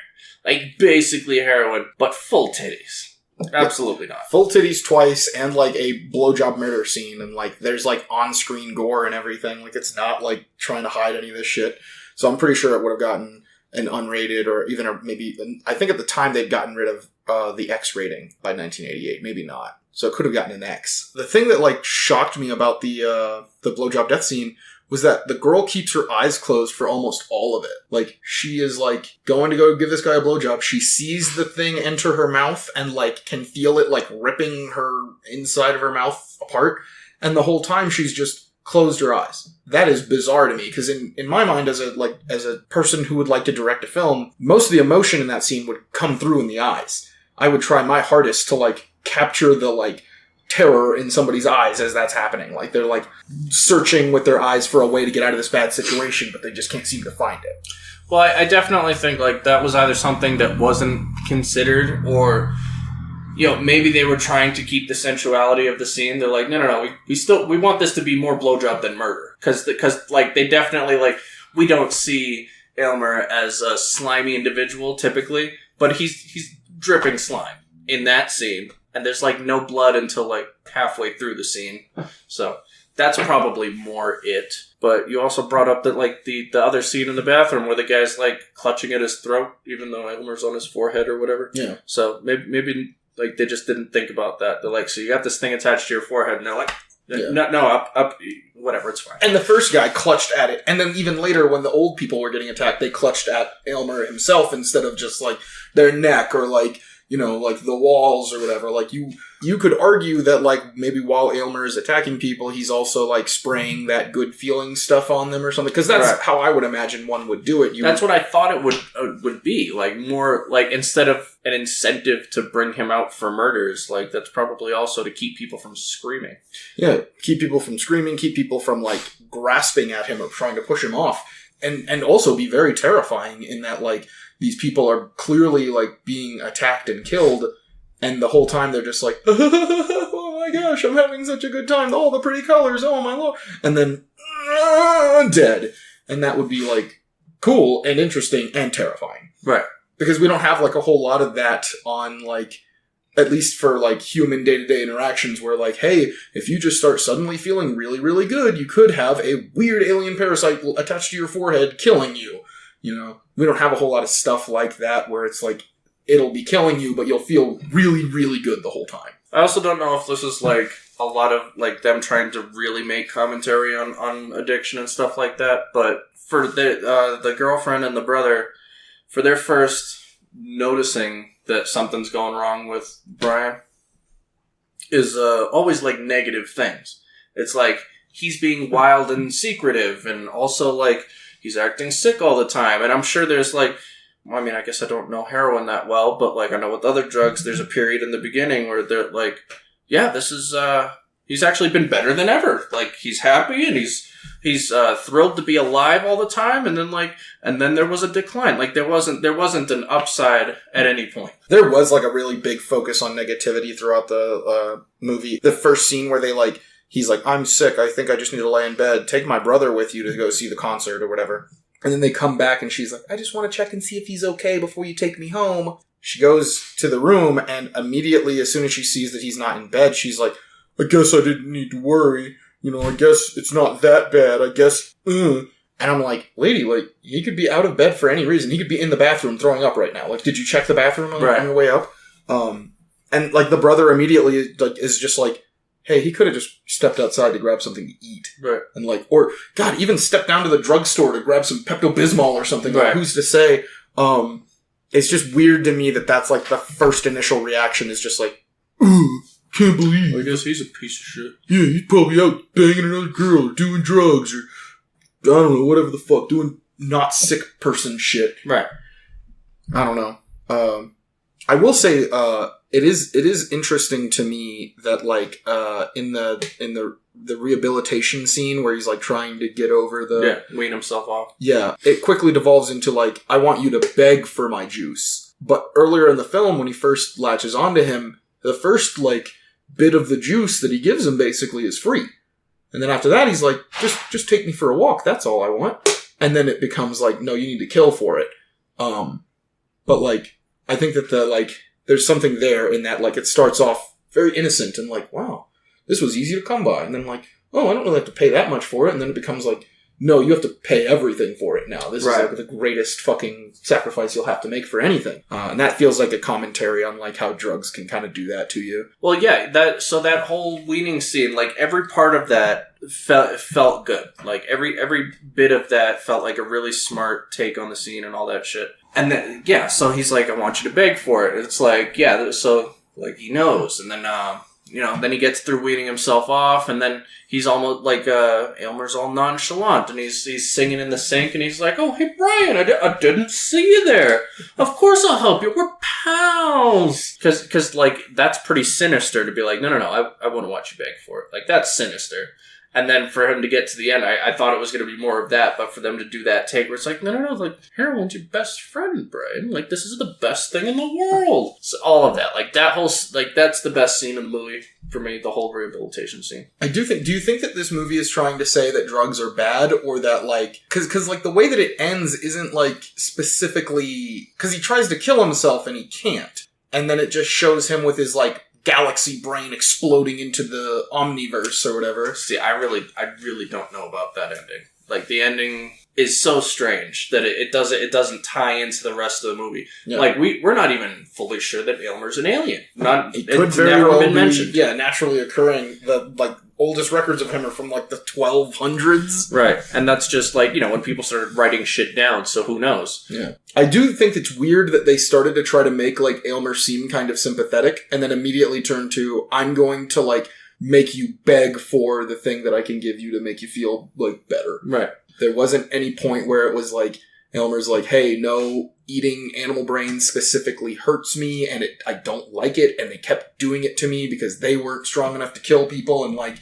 Like, basically heroin, but full titties. Absolutely not. Full titties twice and like a blowjob murder scene, and like there's like on-screen gore and everything. Like, it's not like trying to hide any of this shit. So I'm pretty sure it would have gotten an unrated, or even maybe, I think at the time they'd gotten rid of the X rating by 1988. Maybe not. So it could have gotten an X. The thing that like shocked me about the blowjob death scene was that the girl keeps her eyes closed for almost all of it. Like, she is like going to go give this guy a blowjob. She sees the thing enter her mouth and like can feel it like ripping her inside of her mouth apart. And the whole time she's just closed her eyes. That is bizarre to me, because in my mind, as a person who would like to direct a film, most of the emotion in that scene would come through in the eyes. I would try my hardest to like capture the like terror in somebody's eyes as that's happening. Like, they're like searching with their eyes for a way to get out of this bad situation, but they just can't seem to find it. Well, I definitely think like that was either something that wasn't considered, or, you know, maybe they were trying to keep the sensuality of the scene. They're like, no, we want this to be more blowjob than murder. Because like, they definitely, like, we don't see Aylmer as a slimy individual typically, but he's dripping slime in that scene. And there's like no blood until like halfway through the scene. So that's probably more it. But you also brought up that like the other scene in the bathroom where the guy's like clutching at his throat, even though Aylmer's on his forehead or whatever. Yeah. So maybe like they just didn't think about that. They're like, so you got this thing attached to your forehead, and they're like, no, up, whatever, it's fine. And the first guy clutched at it. And then even later, when the old people were getting attacked, they clutched at Aylmer himself instead of just like their neck or like, you know, like the walls or whatever. Like, you could argue that like maybe while Aylmer is attacking people, he's also like spraying that good feeling stuff on them or something. Because that's how I would imagine one would do it. That's what I thought it would be. Like, more like, instead of an incentive to bring him out for murders, like that's probably also to keep people from screaming. Yeah, keep people from screaming, keep people from like grasping at him or trying to push him off. And also be very terrifying in that like these people are clearly like being attacked and killed, and the whole time they're just like, oh my gosh, I'm having such a good time, all the pretty colors, oh my lord, and then dead. And that would be like cool and interesting and terrifying. Right. Because we don't have like a whole lot of that on like, at least for like human day-to-day interactions, where like, hey, if you just start suddenly feeling really, really good, you could have a weird alien parasite attached to your forehead killing you. You know, we don't have a whole lot of stuff like that where it's like, it'll be killing you, but you'll feel really, really good the whole time. I also don't know if this is like a lot of like them trying to really make commentary on addiction and stuff like that, but for the girlfriend and the brother, for their first noticing that something's going wrong with Brian is always like negative things. It's like he's being wild and secretive, and also like he's acting sick all the time. And I'm sure there's like, I mean, I guess I don't know heroin that well, but like I know with other drugs, there's a period in the beginning where they're like, yeah, this is he's actually been better than ever. Like, he's happy and he's thrilled to be alive all the time, and then there was a decline. Like, there wasn't an upside at any point. There was like a really big focus on negativity throughout the movie. The first scene where he's like, I'm sick, I think I just need to lay in bed. Take my brother with you to go see the concert or whatever. And then they come back and she's like, I just want to check and see if he's okay before you take me home. She goes to the room, and immediately, as soon as she sees that he's not in bed, she's like, I guess I didn't need to worry. You know, I guess it's not that bad. I guess, And I'm like, lady, like, he could be out of bed for any reason. He could be in the bathroom throwing up right now. Like, did you check the bathroom on your way up? And And, like, the brother immediately like is just like, hey, he could have just stepped outside to grab something to eat. Right. And, like, or, God, even stepped down to the drugstore to grab some Pepto-Bismol or something. Right. Like, who's to say? It's just weird to me that that's, like, the first initial reaction is just like, ooh, can't believe. I guess he's a piece of shit. Yeah, he's probably out banging another girl or doing drugs or, I don't know, whatever the fuck, doing not sick person shit. Right. I don't know. I will say, it is interesting to me that, like, in the rehabilitation scene where he's, like, trying to get over wean himself off. Yeah, it quickly devolves into, like, I want you to beg for my juice. But earlier in the film, when he first latches onto him, the first, like, bit of the juice that he gives him basically is free. And then after that, he's like, just take me for a walk, that's all I want. And then it becomes like, no, you need to kill for it. But, like, I think that there's something there in that, like, it starts off very innocent and like, wow, this was easy to come by. And then, like, oh, I don't really have to pay that much for it. And then it becomes like, no, you have to pay everything for it now. This is, like, the greatest fucking sacrifice you'll have to make for anything. And that feels like a commentary on, like, how drugs can kind of do that to you. Well, yeah, that whole weaning scene, like, every part of that felt good. Like, every bit of that felt like a really smart take on the scene and all that shit. And then, yeah, so he's like, I want you to beg for it. It's like, yeah, so, like, he knows. And then, then he gets through weaning himself off, and then he's almost like, Aylmer's all nonchalant, and he's singing in the sink, and he's like, oh, hey, Brian, I didn't see you there. Of course I'll help you. We're pals. Cause, like, that's pretty sinister to be like, no, I want to watch you beg for it. Like, that's sinister. And then for him to get to the end, I thought it was going to be more of that, but for them to do that take where it's like, no, like, heroin's your best friend, Brian. Like, this is the best thing in the world. So all of that, like, that whole, like, that's the best scene in the movie for me, the whole rehabilitation scene. Do you think that this movie is trying to say that drugs are bad, or that, like, cause like, the way that it ends isn't, like, specifically, cause he tries to kill himself and he can't. And then it just shows him with his, like, galaxy brain exploding into the omniverse or whatever. See, I really don't know about that ending. Like, the ending is so strange that it doesn't tie into the rest of the movie. Yeah. Like, we're not even fully sure that Aylmer's an alien. It's never been mentioned. Yeah, naturally occurring. The, like, oldest records of him are from, like, the 1200s. Right. And that's just, like, when people started writing shit down, so who knows? Yeah. I do think it's weird that they started to try to make, like, Aylmer seem kind of sympathetic, and then immediately turn to, I'm going to, like, make you beg for the thing that I can give you to make you feel, like, better. Right. There wasn't any point where it was like, Aylmer's like, hey, no, eating animal brains specifically hurts me, and I don't like it, and they kept doing it to me because they weren't strong enough to kill people, and, like,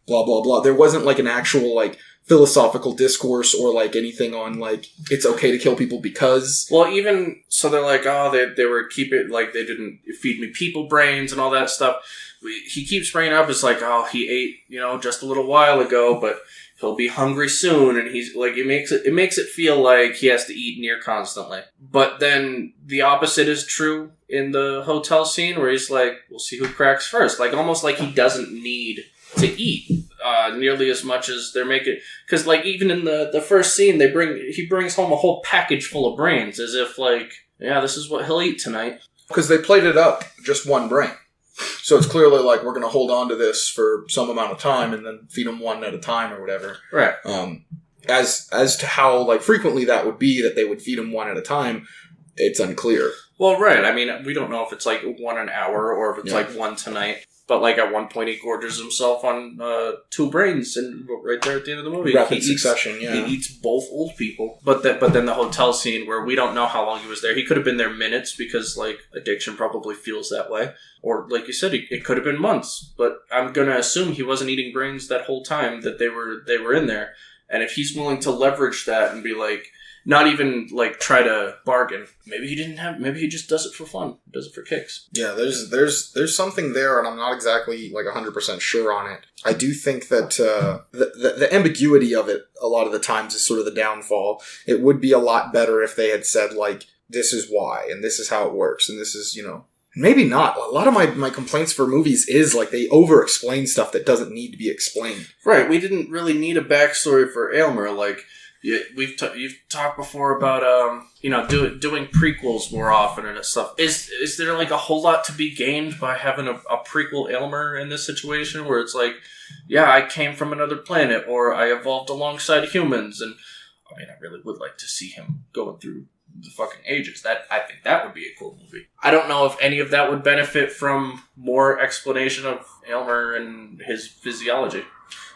blah, blah, blah. There wasn't, like, an actual, like, philosophical discourse or, like, anything on, like, it's okay to kill people because... Well, even... So they're like, oh, they were keeping... Like, they didn't feed me people brains and all that stuff. He keeps bringing up, it's like, oh, he ate, just a little while ago, but... He'll be hungry soon, and he's like, it makes it feel like he has to eat near constantly. But then the opposite is true in the hotel scene where he's like, we'll see who cracks first. Like, almost like he doesn't need to eat nearly as much as they're making. Because, like, even in the first scene, he brings home a whole package full of brains, as if, like, yeah, this is what he'll eat tonight. Because they played it up, just one brain. So it's clearly like, we're going to hold on to this for some amount of time and then feed them one at a time or whatever. Right. As to how, like, frequently that would be that they would feed them one at a time, it's unclear. Well, right. I mean, we don't know if it's like one an hour or if it's like one tonight. But, like, at one point he gorges himself on 2 brains, and right there at the end of the movie. Rapid succession, yeah. He eats both old people. But then the hotel scene where we don't know how long he was there. He could have been there minutes because, like, addiction probably feels that way. Or, like you said, it could have been months. But I'm going to assume he wasn't eating brains that whole time that they were in there. And if he's willing to leverage that and be like... Not even, like, try to bargain. Maybe he just does it for fun. Does it for kicks. Yeah, there's something there, and I'm not exactly, like, 100% sure on it. I do think that the ambiguity of it, a lot of the times, is sort of the downfall. It would be a lot better if they had said, like, this is why, and this is how it works, and this is, maybe not. A lot of my complaints for movies is, like, they over-explain stuff that doesn't need to be explained. Right, we didn't really need a backstory for Aylmer, like... You've talked before about doing prequels more often and stuff. Is there like a whole lot to be gained by having a prequel Aylmer in this situation where it's like, yeah, I came from another planet or I evolved alongside humans, and I mean, I really would like to see him going through the fucking ages. I think that would be a cool movie. I don't know if any of that would benefit from more explanation of Aylmer and his physiology.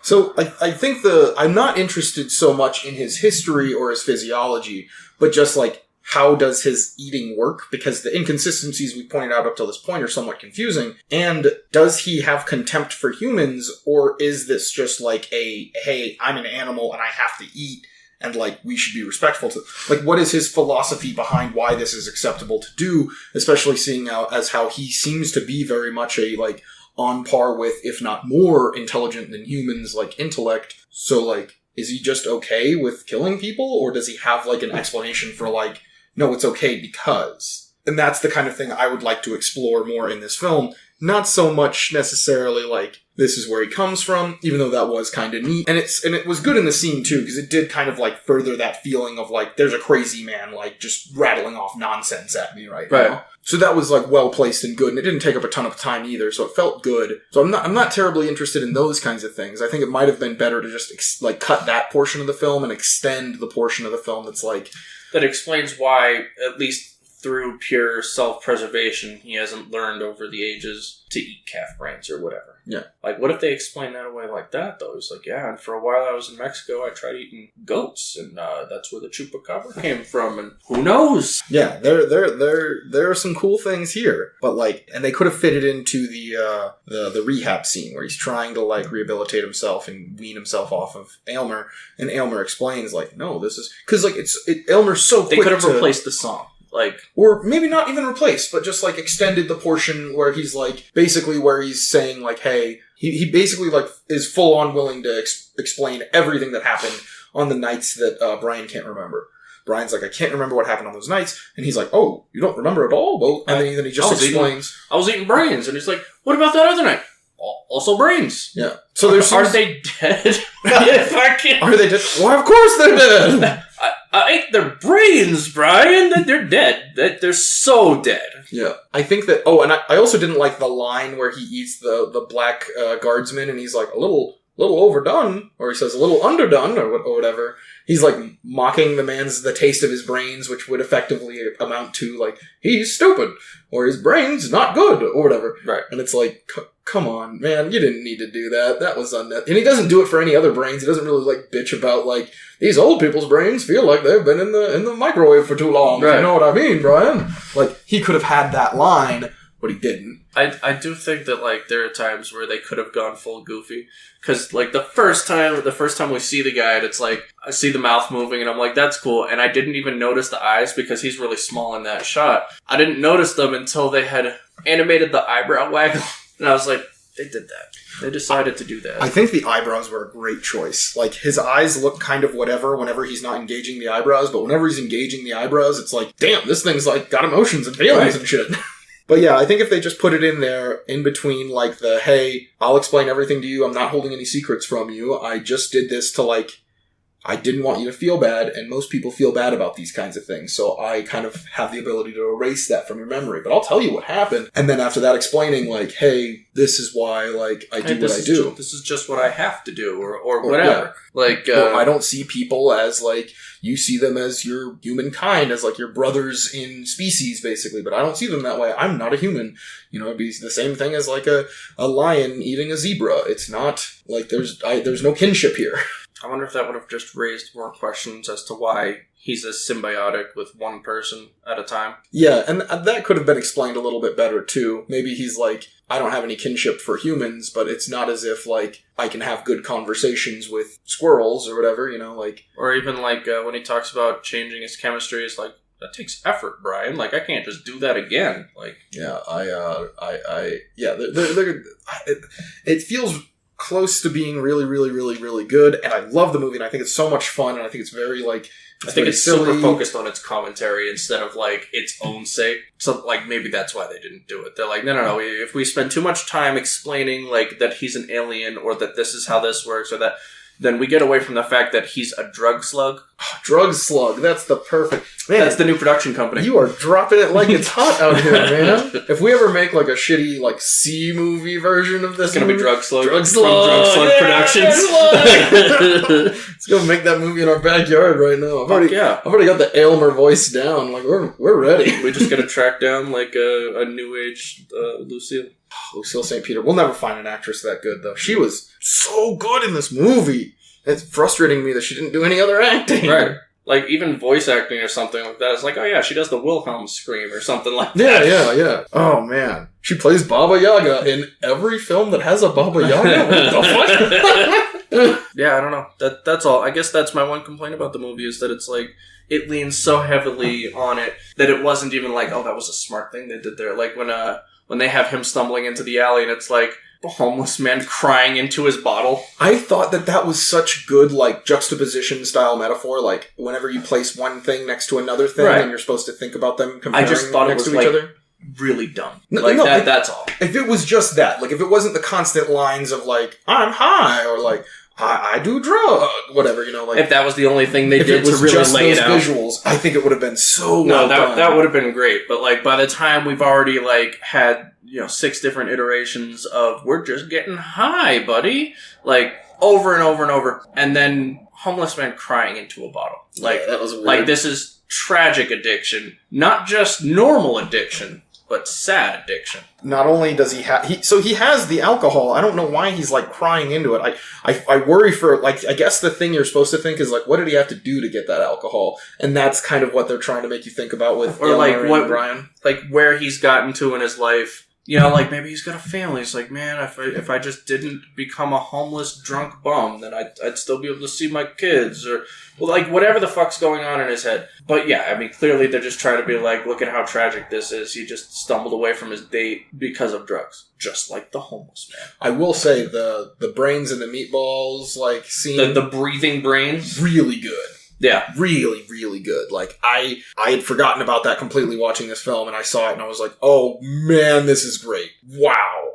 So I think I'm not interested so much in his history or his physiology, but just like how does his eating work? Because the inconsistencies we pointed out up till this point are somewhat confusing. And does he have contempt for humans, or is this just like hey, I'm an animal and I have to eat, and like we should be respectful to, like, what is his philosophy behind why this is acceptable to do, especially seeing how he seems to be very much a like on par with, if not more intelligent than humans, like intellect. So like, is he just okay with killing people, or does he have like an explanation for like, no, it's okay because? And that's the kind of thing I would like to explore more in this film. Not so much necessarily like, this is where he comes from, even though that was kind of neat. And it was good in the scene too, because it did kind of like further that feeling of like, there's a crazy man like just rattling off nonsense at me right now. So that was like well placed and good, and it didn't take up a ton of time either, so it felt good. So I'm not terribly interested in those kinds of things. I think it might have been better to just like cut that portion of the film and extend the portion of the film that's like, that explains why, at least through pure self-preservation, he hasn't learned over the ages to eat calf brains or whatever. Yeah. Like, what if they explain that away like that, though? It's like, yeah, and for a while I was in Mexico, I tried eating goats, and that's where the chupacabra came from, and who knows? Yeah, there are some cool things here, but like, and they could have fitted into the rehab scene where he's trying to like rehabilitate himself and wean himself off of Aylmer, and Aylmer explains like, no, this is, because like Aylmer's so quick. They could have replaced the song. Like, or maybe not even replaced, but just like extended the portion where he's like, basically where he's saying like, hey, he basically like is full on willing to explain everything that happened on the nights that Brian can't remember. Brian's like, I can't remember what happened on those nights, and he's like, oh, you don't remember at all? Well, and then he just explains. I was eating brains, and he's like, what about that other night? Also brains. Yeah. So there's are they dead? Are they dead? Why, of course they're dead. I ate their brains, Brian. They're dead. They're so dead. Yeah. I think that... Oh, and I also didn't like the line where he eats the black guardsman, and he's like, a little overdone, or he says a little underdone, or whatever. He's like mocking the taste of his brains, which would effectively amount to like, he's stupid, or his brain's not good, or whatever. Right. And it's like, come on, man, you didn't need to do that. That was unnecessary. And he doesn't do it for any other brains. He doesn't really like bitch about like, these old people's brains feel like they've been in the microwave for too long. Right. You know what I mean, Brian? Like, he could have had that line, but he didn't. I do think that like there are times where they could have gone full goofy, because like the first time we see the guy, it's like I see the mouth moving and I'm like, that's cool, and I didn't even notice the eyes because he's really small in that shot. I didn't notice them until they had animated the eyebrow waggle, and I was like, they did that. They decided to do that. I think the eyebrows were a great choice. Like, his eyes look kind of whatever whenever he's not engaging the eyebrows, but whenever he's engaging the eyebrows, it's like, damn, this thing's like got emotions and feelings and shit. But yeah, I think if they just put it in there, in between, like, hey, I'll explain everything to you, I'm not holding any secrets from you, I just did this to, like, I didn't want you to feel bad, and most people feel bad about these kinds of things, so I kind of have the ability to erase that from your memory, but I'll tell you what happened, and then after that explaining, like, hey, this is why, like, I do what I do. This is just what I have to do, or whatever. Yeah. Like, I don't see people as, like, you see them as your humankind, as, like, your brothers in species, basically, but I don't see them that way. I'm not a human. You know, it'd be the same thing as, like, a lion eating a zebra. It's not, like, there's no kinship here. I wonder if that would have just raised more questions as to why he's as symbiotic with one person at a time. Yeah, and that could have been explained a little bit better, too. Maybe he's like, I don't have any kinship for humans, but it's not as if, like, I can have good conversations with squirrels or whatever, you know, like... Or even, like, when he talks about changing his chemistry, it's like, that takes effort, Brian. Like, I can't just do that again. Like... Yeah, it feels... close to being really, really, really, really good, and I love the movie, and I think it's so much fun, and I think it's very, like... I think it's silly. Super focused on its commentary instead of, like, its own sake. So, like, maybe that's why they didn't do it. They're like, no, if we spend too much time explaining, like, that he's an alien, or that this is how this works, or that... then we get away from the fact that he's a drug slug. Drug slug. That's the perfect... Man, that's the new production company. You are dropping it like it's hot out here, man. If we ever make like a shitty like C movie version of this, it's gonna be Drug Slug. Drug Slug. From Drug Slug Productions. Let's go make that movie in our backyard right now. I've already got the Aylmer voice down. Like we're ready. We just gotta track down like a new age Lucille. Lucille St. Peter. We'll never find an actress that good though. She was so good in this movie. It's frustrating me that she didn't do any other acting. Right. Like, even voice acting or something like that. It's like, oh yeah, she does the Wilhelm scream or something like that. Yeah. Oh, man. She plays Baba Yaga in every film that has a Baba Yaga? What the fuck? Yeah, I don't know. That's all. I guess that's my one complaint about the movie is that it's like, it leans so heavily on it that it wasn't even like, oh, that was a smart thing they did there. Like, when they have him stumbling into the alley and it's like, a homeless man crying into his bottle. I thought that was such good, like, juxtaposition style metaphor. Like, whenever you place one thing next to another thing and you're supposed to think about them comparing I just thought next it was, to each like, other. Really dumb. That's all. If it was just that, like, if it wasn't the constant lines of, like, I'm high, or, like, I do drugs, whatever, you know, like... If that was the only thing they did to really lay it out. Visuals, I think it would have been so well done. That would have been great. But, like, by the time we've already, like, had, 6 different iterations of, we're just getting high, buddy. Like, over and over and over. And then, homeless man crying into a bottle. Like, that was weird. Like, this is tragic addiction. Not just normal addiction, but sad addiction. Not only does he has the alcohol. I don't know why he's like crying into it. I worry for, like, I guess the thing you're supposed to think is like, what did he have to do to get that alcohol? And that's kind of what they're trying to make you think about with or like what Brian, like where he's gotten to in his life. Like maybe he's got a family. He's like, man, if I just didn't become a homeless drunk bum, then I'd still be able to see my kids, or like whatever the fuck's going on in his head. But yeah, I mean, clearly they're just trying to be like, look at how tragic this is. He just stumbled away from his date because of drugs, just like the homeless man. I will say the brains and the meatballs like scene, the breathing brains, really good. Yeah. Really, really good. Like, I had forgotten about that completely watching this film, and I saw it, and I was like, oh, man, this is great. Wow.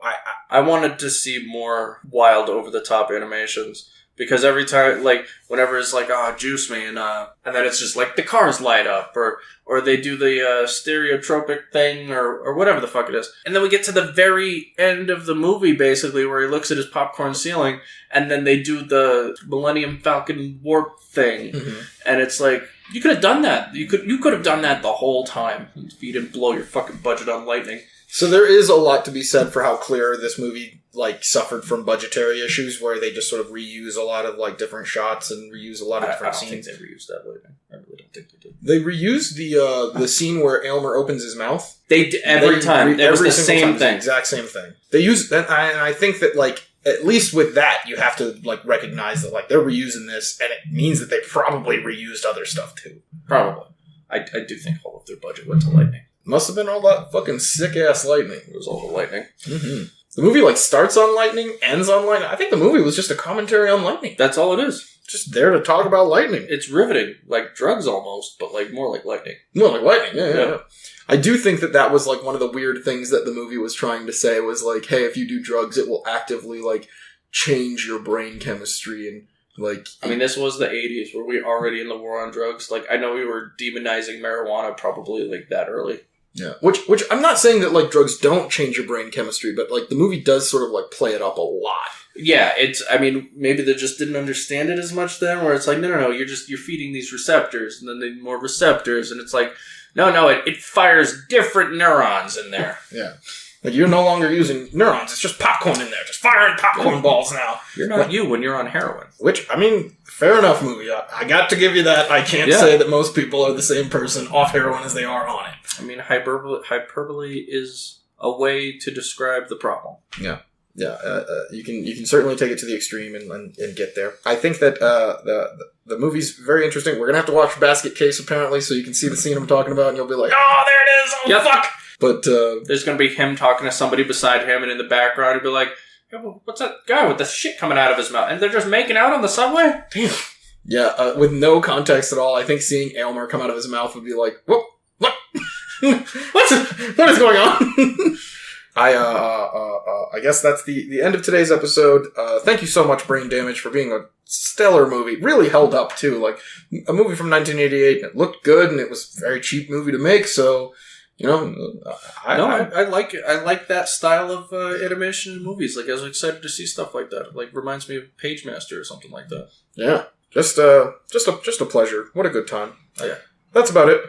I wanted to see more wild, over-the-top animations. Because every time, like, whenever it's like, juice me, and then it's just like, the cars light up, or they do the stereotropic thing, or whatever the fuck it is. And then we get to the very end of the movie, basically, where he looks at his popcorn ceiling, and then they do the Millennium Falcon warp thing. Mm-hmm. And it's like, you could have done that. You could have done that the whole time, if you didn't blow your fucking budget on lightning. So there is a lot to be said for how clear this movie, like, suffered from budgetary issues, where they just sort of reuse a lot of, like, different shots and reuse a lot of different scenes. I don't think they reused that later. I really don't think they did. They reused the scene where Aylmer opens his mouth. They did every time. It was the same thing. Exact same thing. They use, and I think that, like, at least with that, you have to, like, recognize that, like, they're reusing this, and it means that they probably reused other stuff, too. Probably. I do think all of their budget went to lightning. Must have been all that fucking sick-ass lightning. It was all the lightning. Mm-hmm. The movie, like, starts on lightning, ends on lightning. I think the movie was just a commentary on lightning. That's all it is. Just there to talk about lightning. It's riveting. Like drugs almost, but, like, more like lightning. More like lightning, yeah. I do think that was, like, one of the weird things that the movie was trying to say was, like, hey, if you do drugs, it will actively, like, change your brain chemistry and... Like, I mean, this was the 80s. Were we already in the war on drugs? Like, I know we were demonizing marijuana probably, like, that early. Yeah. Which I'm not saying that, like, drugs don't change your brain chemistry, but, like, the movie does sort of, like, play it up a lot. Yeah, I mean, maybe they just didn't understand it as much then, where it's like, no, you're feeding these receptors, and then they need more receptors, and it's like, no, it fires different neurons in there. Yeah. Like, you're no longer using neurons. It's just popcorn in there. Just firing popcorn balls now. You're not you when you're on heroin. Which, I mean, fair enough movie. I got to give you that. I can't say that most people are the same person off heroin as they are on it. I mean, hyperbole is a way to describe the problem. Yeah. Yeah. You can certainly take it to the extreme and get there. I think that the movie's very interesting. We're going to have to watch Basket Case, apparently, so you can see the scene I'm talking about, and you'll be like, oh, there it is! Oh, fuck! But, there's gonna be him talking to somebody beside him, and in the background he'll be like, hey, what's that guy with the shit coming out of his mouth? And they're just making out on the subway? Damn. Yeah, with no context at all, I think seeing Aylmer come out of his mouth would be like, what? What is going on? I guess that's the end of today's episode. Thank you so much, Brain Damage, for being a stellar movie. Really held up, too. Like, a movie from 1988, and it looked good, and it was a very cheap movie to make, so, you know, I like it. I like that style of animation in movies. Like, I was excited to see stuff like that. It, like, reminds me of Pagemaster or something like that. Yeah. Just a pleasure. What a good time. Oh, yeah. That's about it.